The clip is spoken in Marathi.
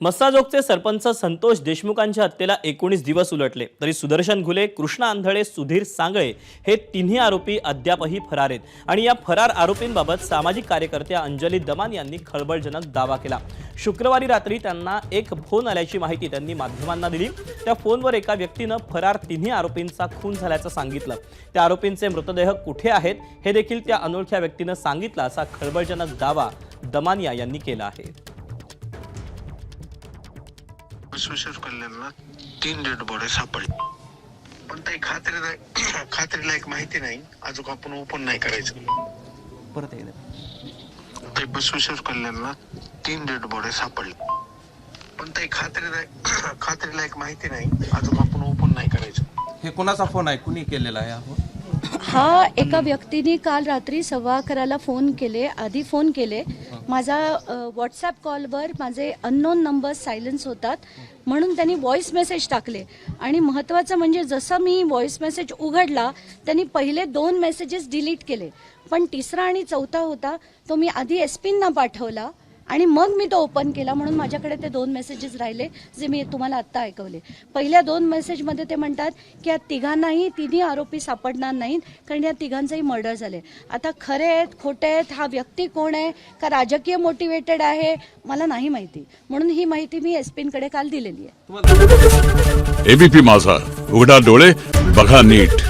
मस्साजोगचे सरपंच संतोष देशमुखांच्या हत्येला 19 दिवस उलटले तरी सुदर्शन घुले, कृष्णा आंधळे, सुधीर सांगळे हे तिन्ही आरोपी अद्यापही फरार आहेत आणि या फरार आरोपींबाबत सामाजिक कार्यकर्त्या अंजली दमान यांनी खळबळजनक दावा केला। शुक्रवारी रात्री त्यांना एक फोन आल्याची माहिती त्यांनी माध्यमांना दिली। त्या फोनवर एका व्यक्तीने फरार तिन्ही आरोपींचा खून झाल्याचं सांगितलं। त्या आरोपींचे मृतदेह कुठे आहेत हे देखील त्या अनोळख्या व्यक्तीने सांगितलं असा खळबळजनक दावा दमानिया यांनी केला आहे। विश्वेश्वर कल्याणला 3 डेड बॉडी सापडली, पण काही खात्रीला एक माहिती नाही। अजून आपण ओपन नाही करायचं। परत एकदा ते विश्वेश्वर कल्याणला 3 डेड बॉडी सापडली, पण काही खात्रीला एक माहिती नाही। अजून आपण ओपन नाही करायचं। हे कोणाचा फोन आहे, कुणी केलेला आहे? हा एका व्यक्तीने काल रात्री 11:15 फोन केले, आधी फोन केले। माझा व्हॉट्सॲप कॉलवर माझे अननोन नंबर्स सायलेन्स होतात म्हणून त्यांनी व्हॉइस मेसेज टाकले आणि महत्त्वाचं म्हणजे जसं मी व्हॉइस मेसेज उघडला त्यांनी पहिले 2 मेसेजेस डिलीट केले, पण तिसरा आणि चौथा होता तो मी आधी एसपींना पाठवला आणि मग मी तो ओपन केला, म्हणून माझ्याकडे ते 2 मेसेजेस राहिले जे मी तुम्हाला आत्ता ऐकवले। पहिल्या 2 मेसेजमध्ये ते म्हणतात की या तिन्ही आरोपी सापडणार नाहीत कारण या तिघांचंही मर्डर झाले। आता खरे आहेत खोटे आहेत, हा व्यक्ती कोण आहे का राजकीय मोटिवेटेड आहे मला नाही माहिती, म्हणून ही माहिती मी एसपींकडे काल दिलेली आहे। एबीपी माझा, उघडा डोळे बघा नीट।